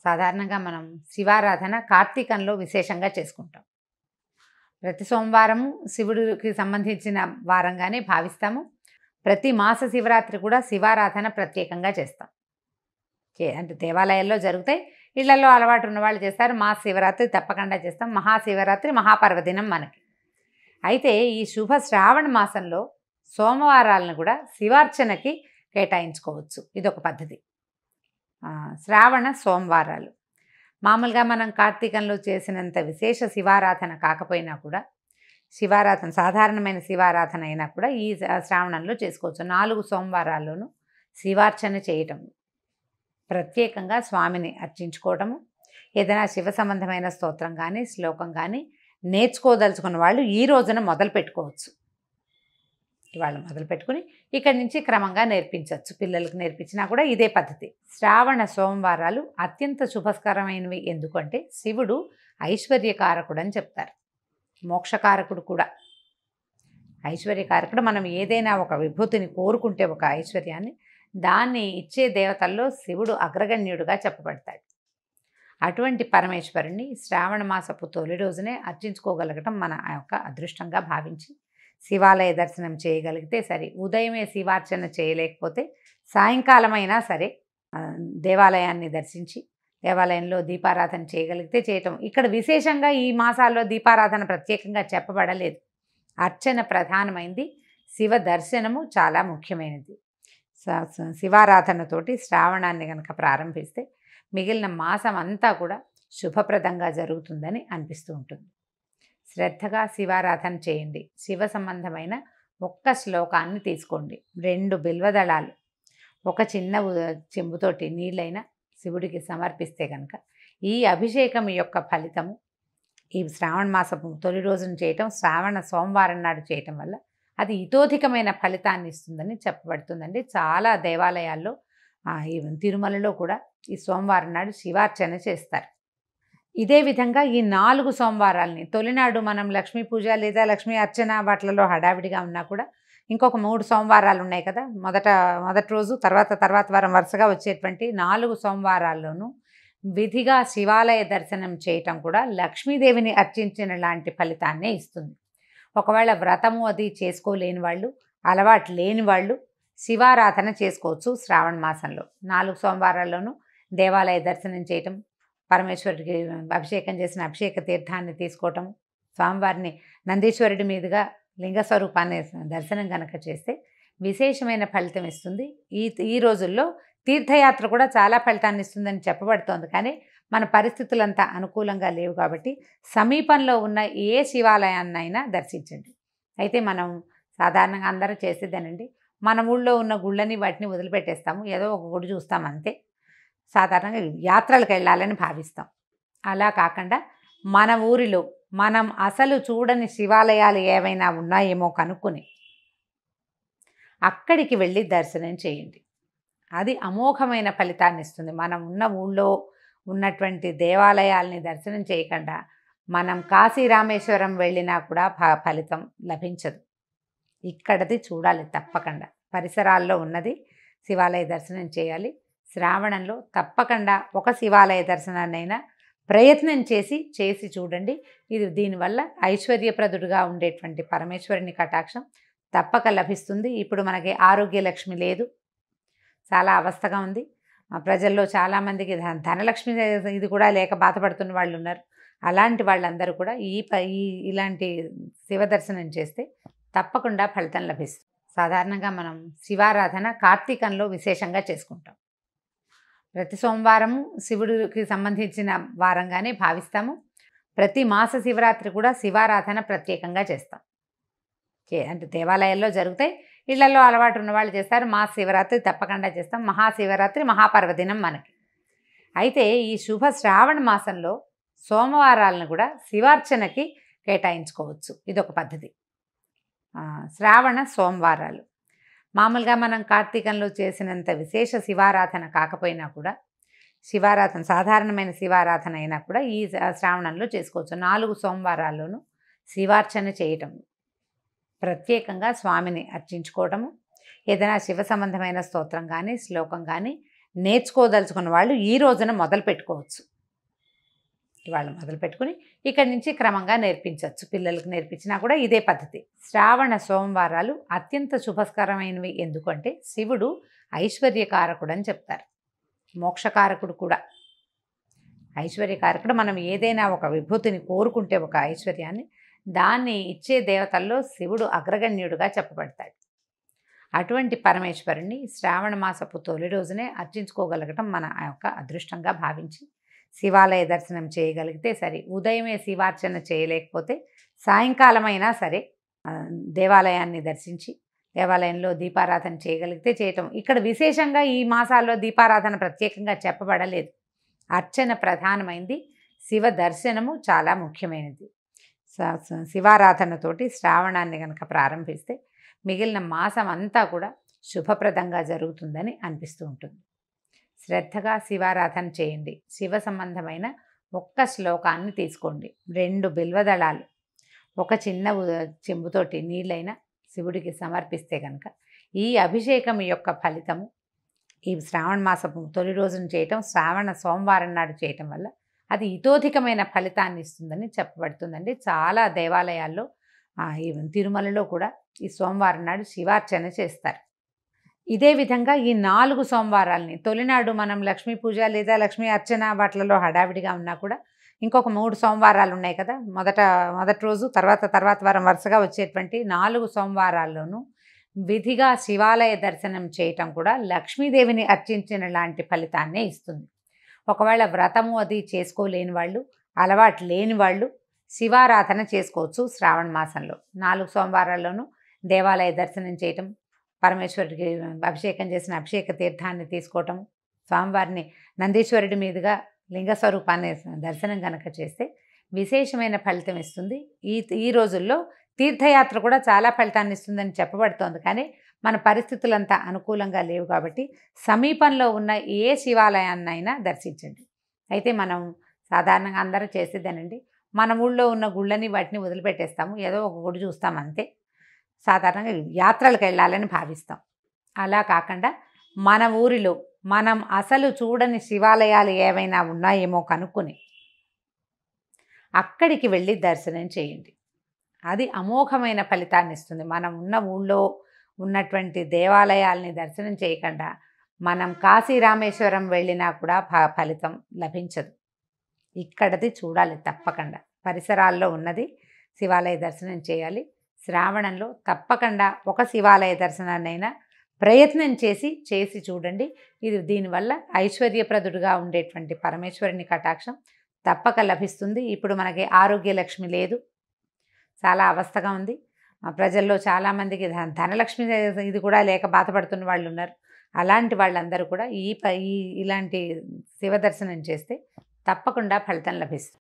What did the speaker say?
సాధారణంగా మనం శివారాధన కార్తీకంలో విశేషంగా చేసుకుంటాం. ప్రతి సోమవారం శివుడికి సంబంధించిన వారంగానే భావిస్తాము. ప్రతి మాస శివరాత్రి కూడా శివారాధన ప్రత్యేకంగా చేస్తాం. అంటే దేవాలయాల్లో జరుగుతాయి, ఇళ్లలో అలవాటు ఉన్న వాళ్ళు చేస్తారు. మాస శివరాత్రి తప్పకుండా చేస్తాం. మహాశివరాత్రి మహాపర్వదినం మనకి. అయితే ఈ శుభ శ్రావణ మాసంలో సోమవారాలను కూడా శివార్చనకి కేటాయించుకోవచ్చు. ఇదొక పద్ధతి. శ్రావణ సోమవారాలు మామూలుగా మనం కార్తీకంలో చేసినంత విశేష శివారాధన కాకపోయినా కూడా, శివారాధన సాధారణమైన శివారాధన అయినా కూడా ఈ శ్రావణంలో చేసుకోవచ్చు. 4 సోమవారాల్లోనూ శివార్చన చేయటం, ప్రత్యేకంగా స్వామిని అర్చించుకోవటము, ఏదైనా శివ సంబంధమైన స్తోత్రం కానీ శ్లోకం కానీ నేర్చుకోదలుచుకున్న వాళ్ళు ఈ రోజున మొదలు పెట్టుకోవచ్చు. ఇవాళ మొదలు పెట్టుకుని ఇక్కడి నుంచి క్రమంగా నేర్పించవచ్చు. పిల్లలకు నేర్పించినా కూడా ఇదే పద్ధతి. శ్రావణ సోమవారాలు అత్యంత శుభస్కరమైనవి. ఎందుకంటే శివుడు ఐశ్వర్యకారకుడు అని చెప్తారు, మోక్షకారకుడు కూడా. ఐశ్వర్యకారకుడు. మనం ఏదైనా ఒక విభూతిని కోరుకుంటే, ఒక ఐశ్వర్యాన్ని, దాన్ని ఇచ్చే దేవతల్లో శివుడు అగ్రగణ్యుడుగా చెప్పబడతాడు. అటువంటి పరమేశ్వరుణ్ణి శ్రావణ మాసపు తొలి రోజునే అర్చించుకోగలగటం మన యొక్క అదృష్టంగా భావించి శివాలయ దర్శనం చేయగలిగితే సరే. ఉదయమే శివార్చన చేయలేకపోతే సాయంకాలమైనా సరే దేవాలయాన్ని దర్శించి దేవాలయంలో దీపారాధన చేయగలిగితే చేయటం. ఇక్కడ విశేషంగా ఈ మాసాల్లో దీపారాధన ప్రత్యేకంగా చెప్పబడలేదు. అర్చన ప్రధానమైంది, శివ దర్శనము చాలా ముఖ్యమైనది. శివారాధనతోటి శ్రావణాన్ని కనుక ప్రారంభిస్తే మిగిలిన మాసం అంతా కూడా శుభప్రదంగా జరుగుతుందని అనిపిస్తూ ఉంటుంది. శ్రద్ధగా శివారాధన చేయండి. శివ సంబంధమైన ఒక్క శ్లోకాన్ని తీసుకోండి. 2 బిల్వదళాలు, ఒక చిన్న చెంబుతోటి నీళ్ళైనా శివుడికి సమర్పిస్తే కనుక ఈ అభిషేకం యొక్క ఫలితము ఈ శ్రావణ మాసపు తొలి రోజున చేయటం, శ్రావణ సోమవారం నాడు చేయటం వల్ల అది ఇతోధికమైన ఫలితాన్ని ఇస్తుందని చెప్పబడుతుందండి. చాలా దేవాలయాల్లో ఈ తిరుమలలో కూడా ఈ సోమవారం నాడు శివార్చన చేస్తారు. ఇదే విధంగా ఈ 4 సోమవారాలని తొలినాడు మనం లక్ష్మీ పూజ లేదా లక్ష్మీ అర్చన వాటిలలో హడావిడిగా ఉన్నా కూడా ఇంకొక 3 సోమవారాలు ఉన్నాయి కదా. మొదటి రోజు తర్వాత వారం వరుసగా వచ్చేటువంటి 4 సోమవారాల్లోనూ విధిగా శివాలయ దర్శనం చేయటం కూడా లక్ష్మీదేవిని అర్చించిన లాంటి ఫలితాన్నే ఇస్తుంది. ఒకవేళ వ్రతము అది చేసుకోలేని వాళ్ళు, అలవాటు లేని వాళ్ళు శివారాధన చేసుకోవచ్చు. శ్రావణ మాసంలో 4 సోమవారాల్లోనూ దేవాలయ దర్శనం చేయటం, పరమేశ్వరుడికి అభిషేకం చేసిన అభిషేక తీర్థాన్ని తీసుకోవటం, స్వామివారిని నందీశ్వరుడి మీదుగా లింగ స్వరూపాన్ని దర్శనం కనుక చేస్తే విశేషమైన ఫలితం ఇస్తుంది. ఈ రోజుల్లో తీర్థయాత్ర కూడా చాలా ఫలితాన్ని ఇస్తుందని చెప్పబడుతోంది. కానీ మన పరిస్థితులంతా అనుకూలంగా లేవు కాబట్టి సమీపంలో ఉన్న ఏ శివాలయాన్నైనా దర్శించండి. అయితే మనం సాధారణంగా అందరూ చేసేదేనండి, మన ఊళ్ళో ఉన్న గుళ్ళని వాటిని వదిలిపెట్టేస్తాము, ఏదో ఒక గుడి చూస్తాం అంతే. సాధారణంగా యాత్రలకు వెళ్ళాలని భావిస్తాం. అలా కాకుండా మన ఊరిలో మనం అసలు చూడని శివాలయాలు ఏవైనా ఉన్నాయేమో కనుక్కొని అక్కడికి వెళ్ళి దర్శనం చేయండి. అది అమోఘమైన ఫలితాన్ని ఇస్తుంది. మనం ఉన్న ఊళ్ళో ఉన్నటువంటి దేవాలయాల్ని దర్శనం చేయకుండా మనం కాశీ రామేశ్వరం వెళ్ళినా కూడా ఫలితం లభించదు. ఇక్కడది చూడాలి తప్పకుండా. పరిసరాల్లో ఉన్నది శివాలయ దర్శనం చేయాలి. శ్రావణంలో తప్పకుండా ఒక శివాలయ దర్శనాన్నైనా ప్రయత్నం చేసి చూడండి. దీనివల్ల ఐశ్వర్యప్రదుడుగా ఉండేటువంటి పరమేశ్వరుని కటాక్షం తప్పక లభిస్తుంది. ఇప్పుడు మనకి ఆరోగ్యలక్ష్మి లేదు, చాలా అవస్థగా ఉంది. ప్రజల్లో చాలామందికి ధనలక్ష్మి ఇది కూడా లేక బాధపడుతున్న వాళ్ళు ఉన్నారు. అలాంటి వాళ్ళందరూ కూడా ఇలాంటి శివ దర్శనం చేస్తే తప్పకుండా ఫలితం లభిస్తుంది. సాధారణంగా మనం శివారాధన కార్తీకంలో విశేషంగా చేసుకుంటాం. ప్రతి సోమవారం శివుడికి సంబంధించిన వారంగానే భావిస్తాము. ప్రతి మాస శివరాత్రి కూడా శివారాధన ప్రత్యేకంగా చేస్తాం. అంటే దేవాలయాల్లో జరుగుతాయి, ఇళ్లలో అలవాటు ఉన్న వాళ్ళు చేస్తారు. మాస శివరాత్రి తప్పకుండా చేస్తాం. మహాశివరాత్రి మహాపర్వదినం మనకి. అయితే ఈ శుభ శ్రావణ మాసంలో సోమవారాలను కూడా శివార్చనకి కేటాయించుకోవచ్చు. ఇదొక పద్ధతి. శ్రావణ సోమవారాలు మామూలుగా మనం కార్తీకంలో చేసినంత విశేష శివారాధన కాకపోయినా కూడా, శివారాధన సాధారణమైన శివారాధన అయినా కూడా ఈ శ్రావణంలో చేసుకోవచ్చు. 4 సోమవారాల్లోనూ శివార్చన చేయటం, ప్రత్యేకంగా స్వామిని అర్చించుకోవటము, ఏదైనా శివ సంబంధమైన స్తోత్రం కానీ శ్లోకం కానీ నేర్చుకోదలుచుకున్న వాళ్ళు ఈ రోజున మొదలు పెట్టుకోవచ్చు. ఇవాళ మొదలు పెట్టుకుని ఇక్కడి నుంచి క్రమంగా నేర్పించవచ్చు. పిల్లలకు నేర్పించినా కూడా ఇదే పద్ధతి. శ్రావణ సోమవారాలు అత్యంత శుభస్కరమైనవి. ఎందుకంటే శివుడు ఐశ్వర్యకారకుడు అని చెప్తారు, మోక్షకారకుడు కూడా. ఐశ్వర్యకారకుడు. మనం ఏదైనా ఒక విభూతిని కోరుకుంటే, ఒక ఐశ్వర్యాన్ని, దాన్ని ఇచ్చే దేవతల్లో శివుడు అగ్రగణ్యుడుగా చెప్పబడతాడు. అటువంటి పరమేశ్వరుణ్ణి శ్రావణ మాసపు తొలి రోజునే అర్చించుకోగలగటం మన యొక్క అదృష్టంగా భావించి శివాలయ దర్శనం చేయగలిగితే సరే. ఉదయమే శివార్చన చేయలేకపోతే సాయంకాలమైనా సరే దేవాలయాన్ని దర్శించి దేవాలయంలో దీపారాధన చేయగలిగితే చేయటం. ఇక్కడ విశేషంగా ఈ మాసాల్లో దీపారాధన ప్రత్యేకంగా చెప్పబడలేదు. అర్చన ప్రధానమైంది, శివ దర్శనము చాలా ముఖ్యమైనది. శివారాధనతోటి శ్రావణాన్ని కనుక ప్రారంభిస్తే మిగిలిన మాసం అంతా కూడా శుభప్రదంగా జరుగుతుందని అనిపిస్తూ ఉంటుంది. శ్రద్ధగా శివారాధన చేయండి. శివ సంబంధమైన ఒక్క శ్లోకాన్ని తీసుకోండి. 2 బిల్వదళాలు ఒక చిన్న చెంబుతోటి నీళ్ళైనా శివుడికి సమర్పిస్తే కనుక ఈ అభిషేకం యొక్క ఫలితము ఈ శ్రావణ మాసపు తొలి రోజున చేయటం, శ్రావణ సోమవారం నాడు చేయటం వల్ల అది ఇతోధికమైన ఫలితాన్ని ఇస్తుందని చెప్పబడుతుందండి. చాలా దేవాలయాల్లో ఈ తిరుమలలో కూడా ఈ సోమవారం నాడు శివార్చన చేస్తారు. ఇదే విధంగా ఈ 4 సోమవారాలని తొలినాడు మనం లక్ష్మీ పూజ లేదా లక్ష్మీ అర్చన వాటిలలో హడావిడిగా ఉన్నా కూడా ఇంకొక 3 సోమవారాలు ఉన్నాయి కదా. మొదటి రోజు తర్వాత వారం వరుసగా వచ్చేటువంటి 4 సోమవారాల్లోనూ విధిగా శివాలయ దర్శనం చేయటం కూడా లక్ష్మీదేవిని అర్చించిన లాంటి ఫలితాన్నే ఇస్తుంది. ఒకవేళ వ్రతము అది చేసుకోలేని వాళ్ళు, అలవాటు లేని వాళ్ళు శివారాధన చేసుకోవచ్చు. శ్రావణ మాసంలో 4 సోమవారాల్లోనూ దేవాలయ దర్శనం చేయటం, పరమేశ్వరుడికి అభిషేకం చేసిన అభిషేక తీర్థాన్ని తీసుకోవటం, స్వామివారిని నందీశ్వరుడి మీదుగా లింగ స్వరూపాన్ని దర్శనం కనుక చేస్తే విశేషమైన ఫలితం ఇస్తుంది. ఈ రోజుల్లో తీర్థయాత్ర కూడా చాలా ఫలితాన్ని ఇస్తుందని చెప్పబడుతోంది. కానీ మన పరిస్థితులంతా అనుకూలంగా లేవు కాబట్టి సమీపంలో ఉన్న ఏ శివాలయాన్నైనా దర్శించండి. అయితే మనం సాధారణంగా అందరూ చేసేదేనండి, మన ఊళ్ళో ఉన్న గుళ్ళని వాటిని వదిలిపెట్టేస్తాము, ఏదో ఒక గుడి చూస్తాం అంతే. సాధారణంగా యాత్రలకు వెళ్ళాలని భావిస్తాం. అలా కాకుండా మన ఊరిలో మనం అసలు చూడని శివాలయాలు ఏవైనా ఉన్నాయేమో కనుక్కొని అక్కడికి వెళ్ళి దర్శనం చేయండి. అది అమోఘమైన ఫలితాన్ని ఇస్తుంది. మనం ఉన్న ఊళ్ళో ఉన్నటువంటి దేవాలయాల్ని దర్శనం చేయకుండా మనం కాశీ రామేశ్వరం వెళ్ళినా కూడా ఫలితం లభించదు. ఇక్కడది చూడాలి తప్పకుండా. పరిసరాల్లో ఉన్నది శివాలయ దర్శనం చేయాలి. శ్రావణంలో తప్పకుండా ఒక శివాలయ దర్శనాన్నైనా ప్రయత్నం చేసి చూడండి. ఇది దీనివల్ల ఐశ్వర్యప్రదుడుగా ఉండేటువంటి పరమేశ్వరుని కటాక్షం తప్పక లభిస్తుంది. ఇప్పుడు మనకి ఆరోగ్య లక్ష్మి లేదు, చాలా అవస్థగా ఉంది. ప్రజల్లో చాలామందికి ధనలక్ష్మి ఇది కూడా లేక బాధపడుతున్న వాళ్ళు ఉన్నారు. అలాంటి వాళ్ళందరూ కూడా ఇలాంటి శివ దర్శనం చేస్తే తప్పకుండా ఫలితం లభిస్తుంది.